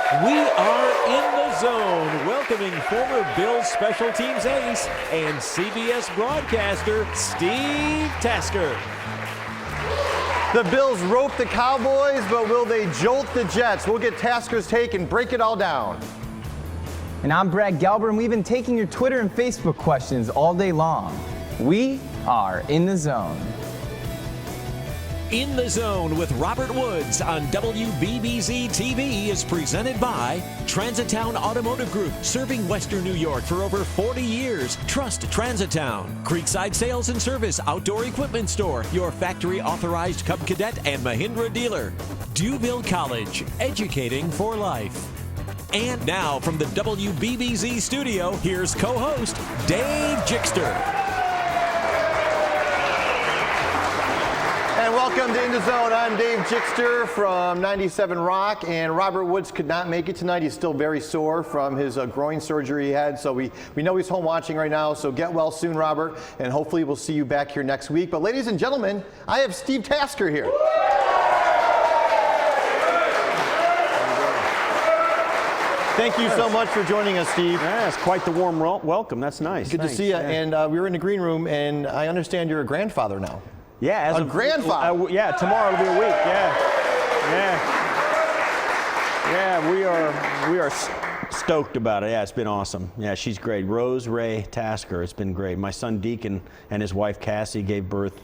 We are in the zone, welcoming former Bills special teams ace and CBS broadcaster Steve Tasker. The Bills rope the Cowboys, but will they jolt the Jets? We'll get Tasker's take and break it all down. And I'm Brad Galber, and we've been taking your Twitter and Facebook questions all day long. We are in the zone. In the Zone with Robert Woods on WBBZ-TV is presented by Transitown Automotive Group, serving Western New York for over 40 years. Trust Transitown. Creekside Sales and Service Outdoor Equipment Store, your factory authorized Cub Cadet and Mahindra dealer. Dewville College, educating for life. And now from the WBBZ studio, here's co-host Dave Jixter. And welcome to In the Zone. I'm Dave Jixter from 97 Rock, and Robert Woods could not make it tonight. He's still very sore from his groin surgery he had, so we know he's home watching right now, so get well soon, Robert, and hopefully we'll see you back here next week. But ladies and gentlemen, I have Steve Tasker here. Thank you so much for joining us, Steve. Yeah, it's quite the warm welcome. That's nice. Good to see you. Yeah. And we were in the green room, and I understand you're a grandfather now. Yeah, as a grandfather. Yeah, tomorrow will be a week. Yeah, we are stoked about it. Yeah, it's been awesome. Yeah, she's great. Rose Ray Tasker. It's been great. My son Deacon and his wife Cassie gave birth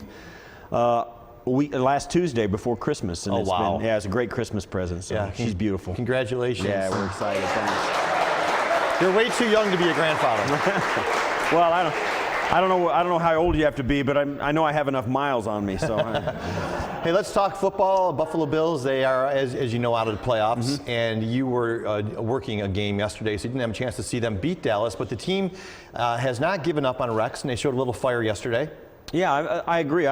last Tuesday before Christmas. And it's a great Christmas present. So yeah, she's beautiful. Congratulations. Yeah, we're excited. Thanks. You're way too young to be a grandfather. Well, I don't know how old you have to be, but I know I have enough miles on me. So. Hey, let's talk football. Buffalo Bills, they are, as you know, out of the playoffs. Mm-hmm. And you were working a game yesterday, so you didn't have a chance to see them beat Dallas. But the team has not given up on Rex, and they showed a little fire yesterday. Yeah, I agree.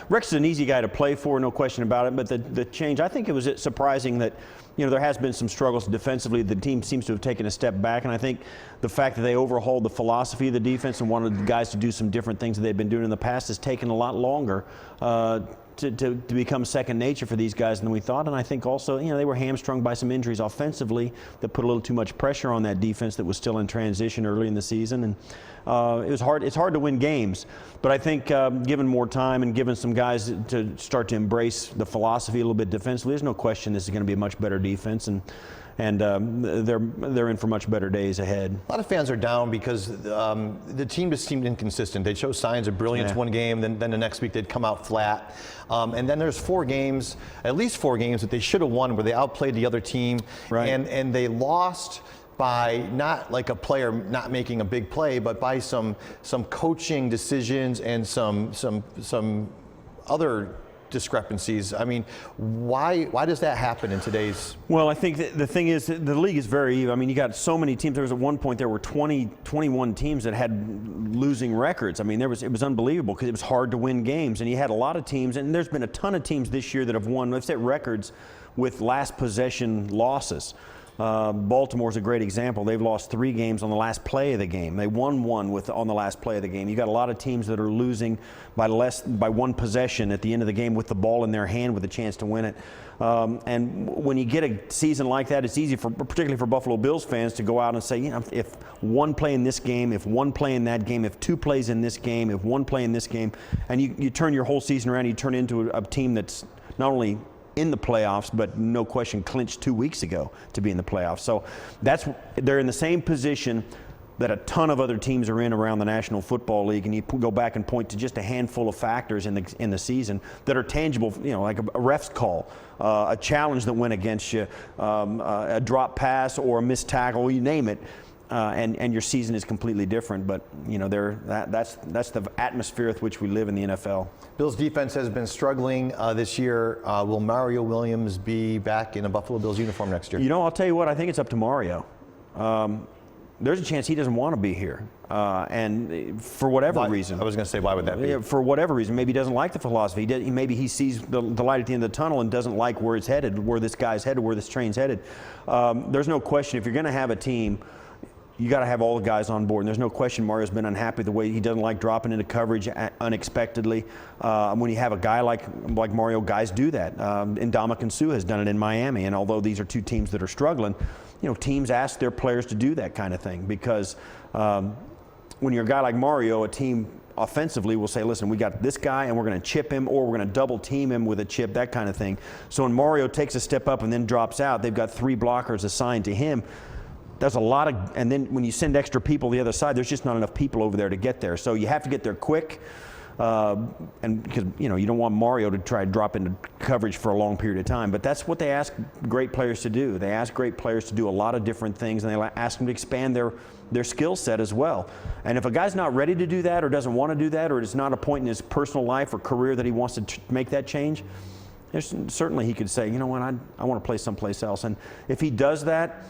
Rex is an easy guy to play for, no question about it. But the change, I think it was surprising that, there has been some struggles defensively. The team seems to have taken a step back, and I think the fact that they overhauled the philosophy of the defense and wanted the guys to do some different things that they've been doing in the past has taken a lot longer to become second nature for these guys than we thought. And I think also, they were hamstrung by some injuries offensively that put a little too much pressure on that defense that was still in transition early in the season. And it was hard. It's hard to win games, but I think given more time and given some guys to start to embrace the philosophy a little bit defensively, there's no question this is going to be a much better defense, and they're in for much better days ahead. A lot of fans are down because the team just seemed inconsistent. They showed signs of brilliance one game, then the next week they'd come out flat. And then there's at least four games that they should have won where they outplayed the other team, right. And they lost by not like a player not making a big play, but by some coaching decisions and some other discrepancies. I mean, why does that happen in today's? Well, I think the thing is the league is very even. I mean, you got so many teams. There was at one point there were 21 teams that had losing records. I mean, it was unbelievable because it was hard to win games, and you had a lot of teams, and there's been a ton of teams this year that have won, let's say, records with last possession losses. Baltimore's a great example. They've lost 3 games on the last play of the game. They won 1 on the last play of the game. You got a lot of teams that are losing by 1 possession at the end of the game with the ball in their hand with a chance to win it. And when you get a season like that, it's easy particularly for Buffalo Bills fans to go out and say, if 1 play in this game, if 1 play in that game, if 2 plays in this game, if 1 play in this game, and you turn your whole season around, you turn into a team that's not only in the playoffs, but no question clinched 2 weeks ago to be in the playoffs. So they're in the same position that a ton of other teams are in around the National Football League, and you go back and point to just a handful of factors in the season that are tangible, like a ref's call, a challenge that went against you, a drop pass or a missed tackle, you name it. And your season is completely different, but that's the atmosphere with which we live in the NFL. Bills defense has been struggling this year. Will Mario Williams be back in a Buffalo Bills uniform next year? I'll tell you what, I think it's up to Mario. There's a chance he doesn't want to be here, and for whatever reason. I was going to say, why would that be? For whatever reason, maybe he doesn't like the philosophy. Maybe he sees the light at the end of the tunnel and doesn't like where it's headed, where this guy's headed, where this train's headed. There's no question if you're going to have a team you got to have all the guys on board. And there's no question Mario's been unhappy the way he doesn't like dropping into coverage unexpectedly. When you have a guy like Mario, guys do that. And Ndamukong Suh has done it in Miami. And although these are two teams that are struggling, teams ask their players to do that kind of thing because when you're a guy like Mario, a team offensively will say, listen, we got this guy and we're going to chip him or we're going to double team him with a chip, that kind of thing. So when Mario takes a step up and then drops out, they've got 3 blockers assigned to him. There's a lot of, and then when you send extra people the other side, there's just not enough people over there to get there. So you have to get there quick, and because you don't want Mario to try to drop into coverage for a long period of time. But that's what they ask great players to do. They ask great players to do a lot of different things, and they ask them to expand their skill set as well. And if a guy's not ready to do that, or doesn't want to do that, or it's not a point in his personal life or career that he wants to make that change, certainly he could say, you know what, I want to play someplace else. And if he does that,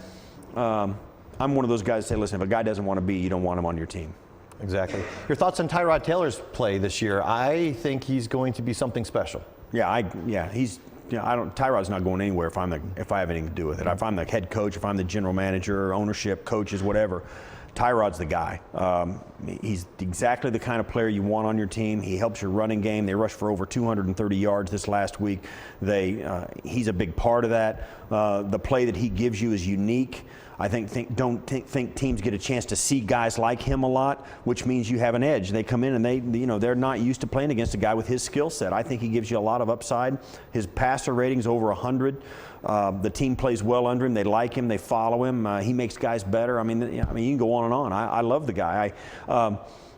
I'm one of those guys that say, listen, if a guy doesn't want to be, you don't want him on your team. Exactly. Your thoughts on Tyrod Taylor's play this year? I think he's going to be something special. Tyrod's not going anywhere if I have anything to do with it. If I'm the head coach, if I'm the general manager, ownership, coaches, whatever, Tyrod's the guy. He's exactly the kind of player you want on your team. He helps your running game. They rushed for over 230 yards this last week. He's a big part of that. The play that he gives you is unique. I don't think teams get a chance to see guys like him a lot, which means you have an edge. They come in and they're not used to playing against a guy with his skill set. I think he gives you a lot of upside. His passer rating's over 100. The team plays well under him. They like him. They follow him. He makes guys better. I mean, you can go on and on. I love the guy.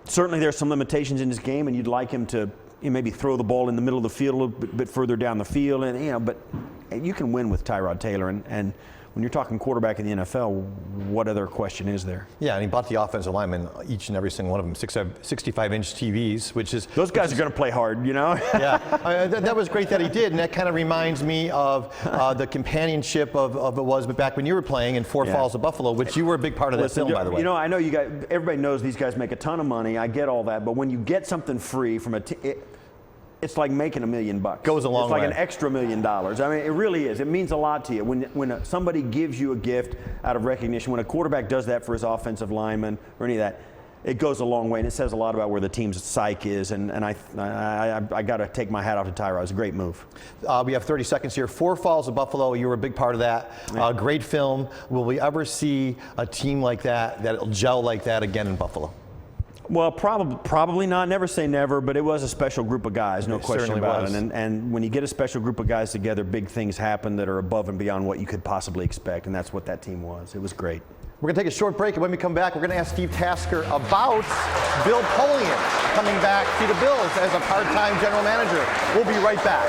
Certainly, there's some limitations in his game, and you'd like him to maybe throw the ball in the middle of the field a little bit further down the field, and but you can win with Tyrod Taylor and when you're talking quarterback in the NFL, what other question is there? Yeah, and he bought the offensive linemen, each and every single one of them, 65-inch TVs, which is... Those guys are going to play hard, Yeah, that was great that he did, and that kind of reminds me of the companionship of it was back when you were playing in Fort Falls of Buffalo, which you were a big part of that film, by the way. I know everybody knows these guys make a ton of money. I get all that, but when you get something free from it's like making $1 million. Goes a long way. It's like an extra $1 million. I mean, it really is. It means a lot to you when somebody gives you a gift out of recognition. When a quarterback does that for his offensive lineman or any of that, it goes a long way, and it says a lot about where the team's psyche is. And I got to take my hat off to Tyrod. It's a great move. We have 30 seconds here. Fort Falls of Buffalo. You were a big part of that. Great film. Will we ever see a team like that'll gel like that again in Buffalo? Well, probably not. Never say never, but it was a special group of guys, no question about it. And when you get a special group of guys together, big things happen that are above and beyond what you could possibly expect, and that's what that team was. It was great. We're going to take a short break, and when we come back, we're going to ask Steve Tasker about Bill Polian coming back to the Bills as a part-time general manager. We'll be right back.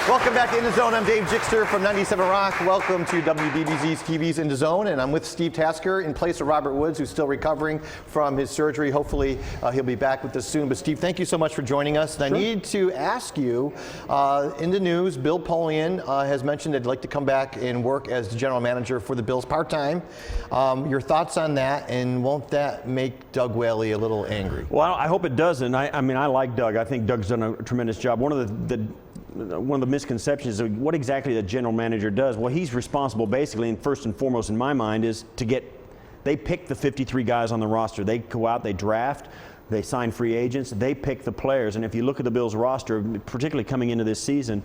Welcome back to In the Zone. I'm Dave Jixter from 97 Rock. Welcome to WBBZ-TV's In the Zone, and I'm with Steve Tasker in place of Robert Woods, who's still recovering from his surgery. Hopefully, he'll be back with us soon. But Steve, thank you so much for joining us. And I need to ask you, in the news, Bill Polian has mentioned that he'd like to come back and work as the general manager for the Bills part-time. Your thoughts on that, and won't that make Doug Whaley a little angry? Well, I hope it doesn't. I mean, I like Doug. I think Doug's done a tremendous job. One of the misconceptions of what exactly the general manager does. Well, he's responsible basically, and first and foremost in my mind, is they pick the 53 guys on the roster. They go out, they draft, they sign free agents, they pick the players. And if you look at the Bills roster, particularly coming into this season,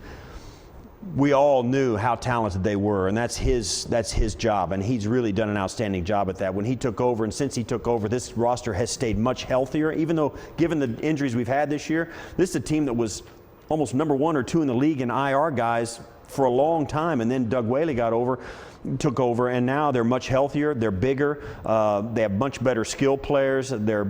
we all knew how talented they were, and that's his job, and he's really done an outstanding job at that. When he took over, and since he took over, this roster has stayed much healthier, even though, given the injuries we've had this year, this is a team that was almost number 1 or 2 in the league in IR guys for a long time, and then Doug Whaley took over, and now they're much healthier, they're bigger, they have much better skill players, their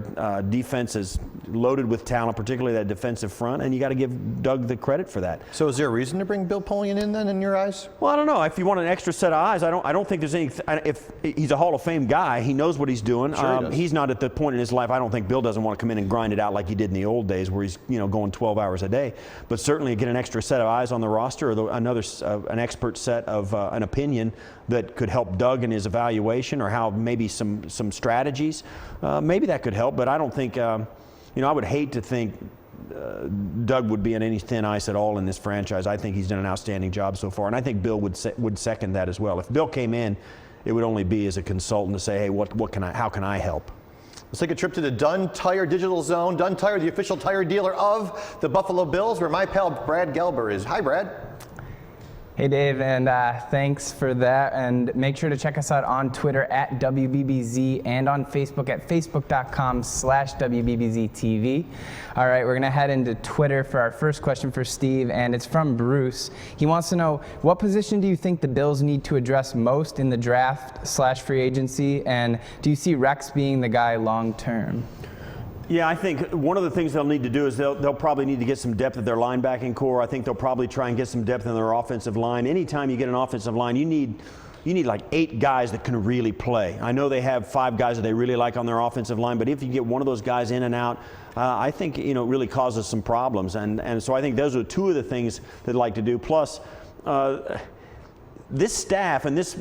defense is loaded with talent, particularly that defensive front, and you got to give Doug the credit for that. So is there a reason to bring Bill Polian in then, in your eyes? Well, I don't know. If you want an extra set of eyes, I don't think there's any. If he's a Hall of Fame guy, he knows what he's doing. Sure he's not at the point in his life. I don't think Bill doesn't want to come in and grind it out like he did in the old days, where he's going 12 hours a day. But certainly get an extra set of eyes on the roster, or another an expert set of an opinion that could help Doug in his evaluation, or how maybe some strategies, maybe that could help. But I don't think, I would hate to think Doug would be on any thin ice at all in this franchise. I think he's done an outstanding job so far, and I think Bill would second that as well. If Bill came in, it would only be as a consultant to say, hey, how can I help? Let's take a trip to the Dunn Tire Digital Zone. Dunn Tire, the official tire dealer of the Buffalo Bills, where my pal Brad Gelber is. Hi, Brad. Hey, Dave, and thanks for that. And make sure to check us out on Twitter at WBBZ and on Facebook at facebook.com/WBBZ-TV. All right, we're going to head into Twitter for our first question for Steve, and it's from Bruce. He wants to know, what position do you think the Bills need to address most in the draft/free agency, and do you see Rex being the guy long term? Yeah, I think one of the things they'll need to do is they'll probably need to get some depth at their linebacking core. I think they'll probably try and get some depth in their offensive line. Anytime you get an offensive line, you need like 8 guys that can really play. I know they have 5 guys that they really like on their offensive line, but if you get one of those guys in and out, I think it really causes some problems. And so I think those are 2 of the things they'd like to do. Plus, this staff and this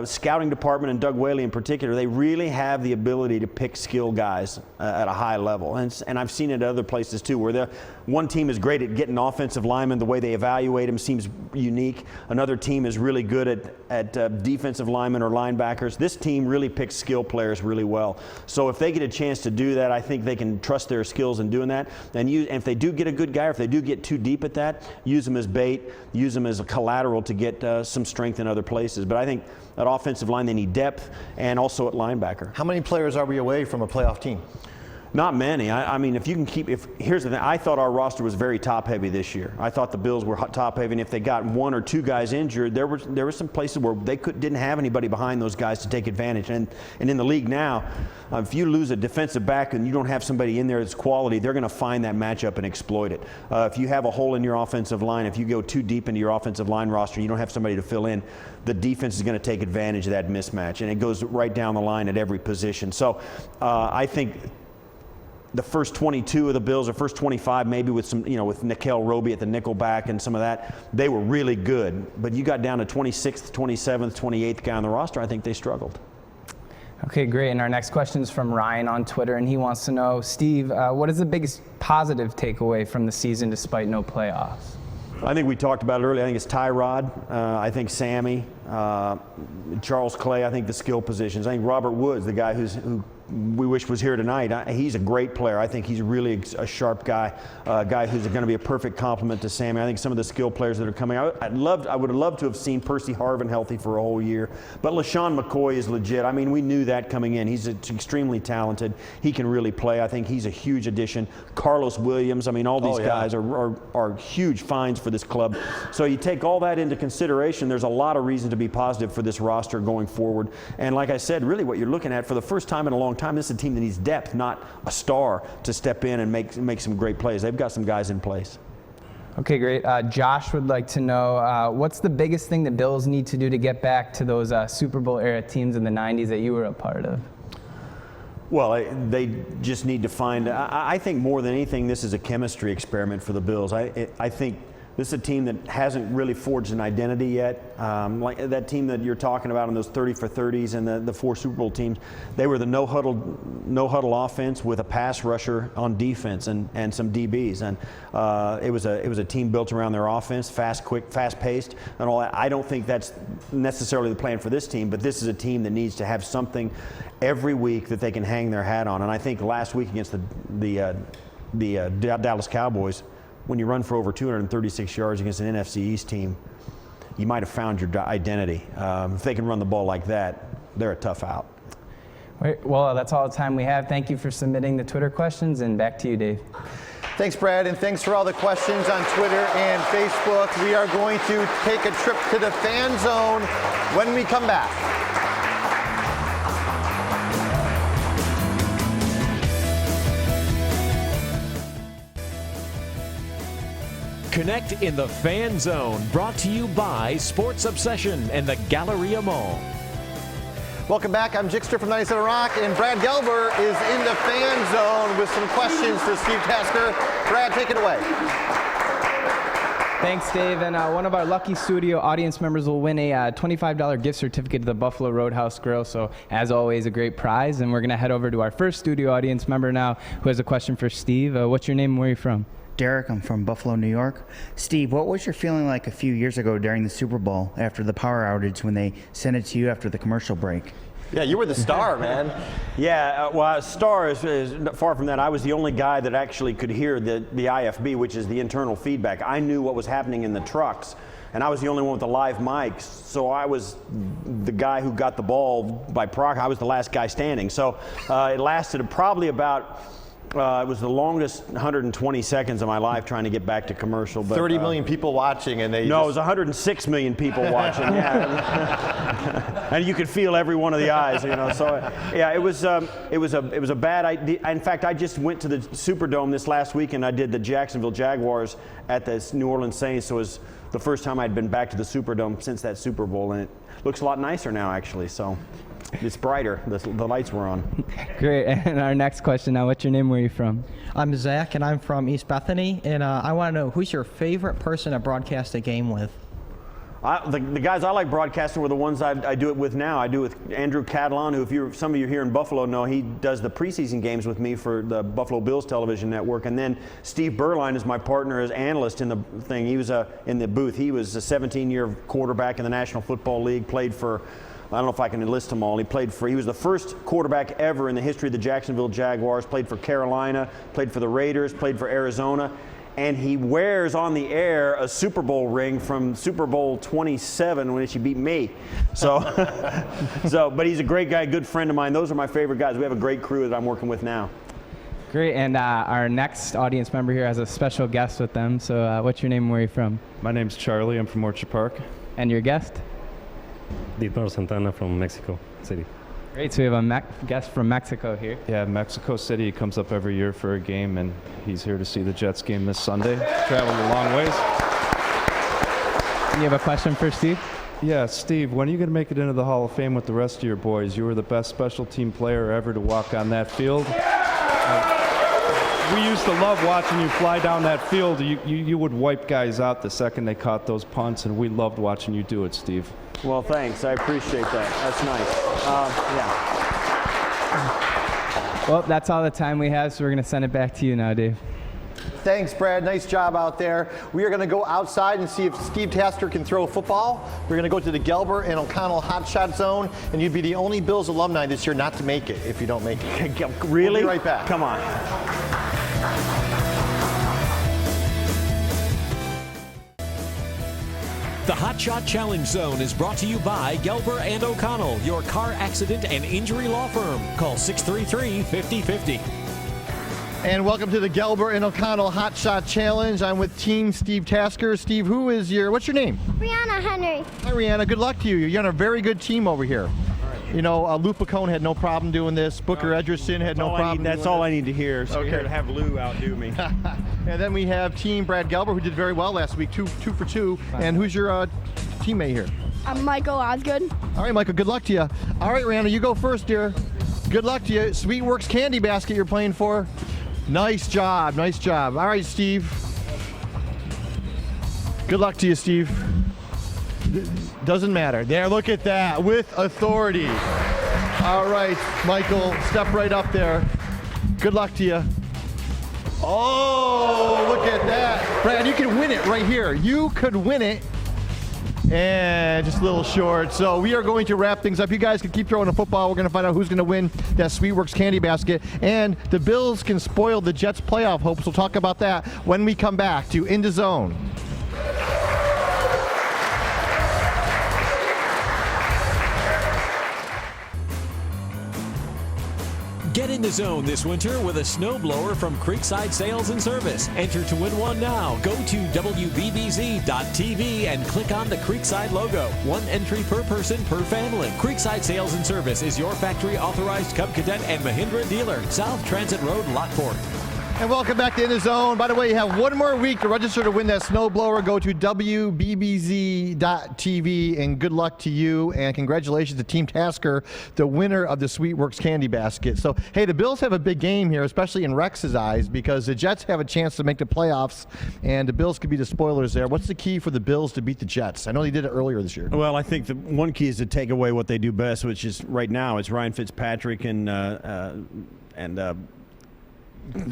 scouting department, and Doug Whaley in particular, they really have the ability to pick skill guys at a high level. And I've seen it at other places too, where one team is great at getting offensive linemen. The way they evaluate them seems unique. Another team is really good at defensive linemen or linebackers. This team really picks skill players really well. So if they get a chance to do that, I think they can trust their skills in doing that. And if they do get a good guy, or if they do get too deep at that, use them as bait, use them as a collateral to get some strength in other places. But I think at offensive line they need depth, and also at linebacker. How many players are we away from a playoff team? Not many. I mean, if you can here's the thing, I thought our roster was very top-heavy this year. I thought the Bills were top-heavy, and if they got 1 or 2 guys injured, there were some places where they didn't have anybody behind those guys to take advantage. And in the league now, if you lose a defensive back and you don't have somebody in there that's quality, they're going to find that matchup and exploit it. If you have a hole in your offensive line, if you go too deep into your offensive line roster and you don't have somebody to fill in, the defense is going to take advantage of that mismatch, and it goes right down the line at every position. So I think the first 22 of the Bills, or first 25, maybe with some, with Nickel Roby at the nickel back and some of that, they were really good. But you got down to 26th, 27th, 28th guy on the roster, I think they struggled. Okay, great. And our next question is from Ryan on Twitter, and he wants to know, Steve, what is the biggest positive takeaway from the season despite no playoffs? I think we talked about it earlier. I think it's Tyrod. I think Sammy, Charles Clay. I think the skill positions. I think Robert Woods, the guy who we wish was here tonight. He's a great player. I think he's really a sharp guy, a guy who's going to be a perfect complement to Sammy. I think some of the skill players that are coming out, I would have loved to have seen Percy Harvin healthy for a whole year. But LaShawn McCoy is legit. I mean, we knew that coming in. He's extremely talented. He can really play. I think he's a huge addition. Carlos Williams. I mean, all these guys are huge finds for this club. So you take all that into consideration, there's a lot of reason to be positive for this roster going forward. And like I said, really what you're looking at for the first time in a long time, this is a team that needs depth, not a star to step in and make some great plays. They've got some guys in place. Okay, great. Josh would like to know, what's the biggest thing the Bills need to do to get back to those Super Bowl era teams in the 90s that you were a part of? Well, they just need to find, I think more than anything, this is a chemistry experiment for the Bills. I think this is a team that hasn't really forged an identity yet. Like that team that you're talking about in those 30 for 30s and the 4 Super Bowl teams, they were the no huddle offense with a pass rusher on defense and some DBs. And it was a team built around their offense, fast, quick, fast-paced, and all that. I don't think that's necessarily the plan for this team, but this is a team that needs to have something every week that they can hang their hat on. And I think last week against the Dallas Cowboys, when you run for over 236 yards against an NFC East team, you might have found your identity. If they can run the ball like that, they're a tough out. Well, that's all the time we have. Thank you for submitting the Twitter questions, and back to you, Dave. Thanks, Brad, and thanks for all the questions on Twitter and Facebook. We are going to take a trip to the fan zone when we come back. Connect in the Fan Zone, brought to you by Sports Obsession and the Galleria Mall. Welcome back. I'm Jixter from 97 Rock, and Brad Gelber is in the Fan Zone with some questions for Steve Tasker. Brad, take it away. Thanks, Dave. And one of our lucky studio audience members will win a $25 gift certificate to the Buffalo Roadhouse Grill. So, as always, a great prize. And we're going to head over to our first studio audience member now who has a question for Steve. What's your name and where are you from? Derek, I'm from Buffalo, New York. Steve, what was your feeling like a few years ago during the Super Bowl after the power outage when they sent it to you after the commercial break? Yeah, you were the star, man. Yeah, well, star is far from that. I was the only guy that actually could hear the IFB, which is the internal feedback. I knew what was happening in the trucks, and I was the only one with the live mics. So I was the guy who got the ball by proxy. I was the last guy standing. So it lasted probably about. It was the longest 120 seconds of my life trying to get back to commercial. But, 30 million people watching, and they. No, it was 106 million people watching. Yeah, and you could feel every one of the eyes, you know. So, yeah, it was a bad idea. In fact, I just went to the Superdome this last week, and I did the Jacksonville Jaguars at the New Orleans Saints. So it was the first time I'd been back to the Superdome since that Super Bowl, and it looks a lot nicer now, actually. So. It's brighter. The lights were on. Great. And our next question now, what's your name? Where are you from? I'm Zach, and I'm from East Bethany. And I want to know, who's your favorite person to broadcast a game with? The guys I like broadcasting were the ones I do it with now. I do it with Andrew Catalan, who, if some of you here in Buffalo know, he does the preseason games with me for the Buffalo Bills television network. And then Steve Berline is my partner as analyst in the thing. He was in the booth. He was a 17-year quarterback in the National Football League, played for, I don't know if I can list them all. He was the first quarterback ever in the history of the Jacksonville Jaguars, played for Carolina, played for the Raiders, played for Arizona, and he wears on the air a Super Bowl ring from Super Bowl 27 when she beat me. So, but he's a great guy, good friend of mine. Those are my favorite guys. We have a great crew that I'm working with now. Great, and our next audience member here has a special guest with them. So what's your name and where are you from? My name's Charlie. I'm from Orchard Park. And your guest? Dito Santana from Mexico City. Great, so we have a guest from Mexico here. Yeah, Mexico City. He comes up every year for a game, and he's here to see the Jets game this Sunday. Traveled a long ways. You have a question for Steve? Yeah, Steve, when are you going to make it into the Hall of Fame with the rest of your boys? You were the best special team player ever to walk on that field. We used to love watching you fly down that field. You would wipe guys out the second they caught those punts, and we loved watching you do it, Steve. Well, thanks. I appreciate that. That's nice. Yeah. Well, that's all the time we have, so we're going to send it back to you now, Dave. Thanks, Brad. Nice job out there. We are going to go outside and see if Steve Tasker can throw a football. We're going to go to the Gelber and O'Connell hot shot zone, and you'd be the only Bills alumni this year not to make it if you don't make it. Really? We'll be right back. Come on. The Hot Shot Challenge Zone is brought to you by Gelber and O'Connell, your car accident and injury law firm. Call 633-5050. And welcome to the Gelber and O'Connell Hot Shot Challenge. I'm with Team Steve Tasker. Steve, what's your name? Brianna Henry. Hi, Brianna. Good luck to you. You're on a very good team over here. You know, Lou Picone had no problem doing this. Booker Edgerson had no problem. That's all I need to hear. So here to have Lou outdo me. And then we have Team Brad Gelber, who did very well last week, two for two. And who's your teammate here? I'm Michael Osgood. All right, Michael. Good luck to you. All right, Brianna, you go first, dear. Good luck to you. Sweetworks Candy Basket you're playing for. Nice job. Nice job. All right, Steve. Good luck to you, Steve. Doesn't matter. There, look at that. With authority. All right, Michael, step right up there. Good luck to you. Oh, look at that. Brad, you can win it right here. You could win it. And just a little short. So we are going to wrap things up. You guys can keep throwing the football. We're going to find out who's going to win that Sweetworks Candy Basket. And the Bills can spoil the Jets' playoff hopes. We'll talk about that when we come back to In the Zone. Get in the zone this winter with a snowblower from Creekside Sales and Service. Enter to win one now. Go to WBBZ.TV and click on the Creekside logo. One entry per person per family. Creekside Sales and Service is your factory authorized Cub Cadet and Mahindra dealer. South Transit Road, Lockport. And welcome back to In the Zone. By the way, you have one more week to register to win that snowblower. Go to WBBZ.TV, and good luck to you. And congratulations to Team Tasker, the winner of the Sweetworks Candy Basket. So, hey, the Bills have a big game here, especially in Rex's eyes, because the Jets have a chance to make the playoffs, and the Bills could be the spoilers there. What's the key for the Bills to beat the Jets? I know they did it earlier this year. Well, I think the one key is to take away what they do best, which is right now it's Ryan Fitzpatrick and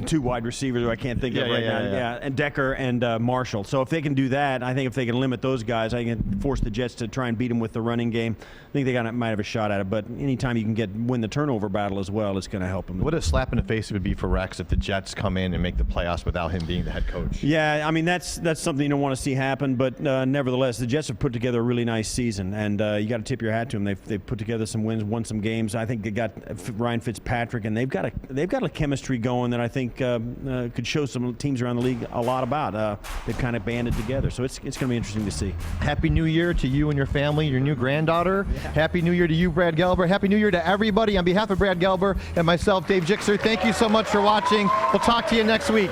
two wide receivers who I can't think of right now. Yeah, and Decker and Marshall. So if they can do that, I think if they can limit those guys, I can force the Jets to try and beat them with the running game. I think they might have a shot at it. But anytime you can win the turnover battle as well, it's going to help them. What a slap in the face it would be for Rex if the Jets come in and make the playoffs without him being the head coach. Yeah, I mean that's something you don't want to see happen. But nevertheless, the Jets have put together a really nice season, and you got to tip your hat to them. They've put together some wins, won some games. I think they got Ryan Fitzpatrick, and they've got a chemistry going that I think could show some teams around the league a lot about. They've kind of banded together, so it's going to be interesting to see. Happy New Year to you and your family, your new granddaughter. Yeah. Happy New Year to you, Brad Gelber. Happy New Year to everybody. On behalf of Brad Gelber and myself, Dave Jixer, thank you so much for watching. We'll talk to you next week.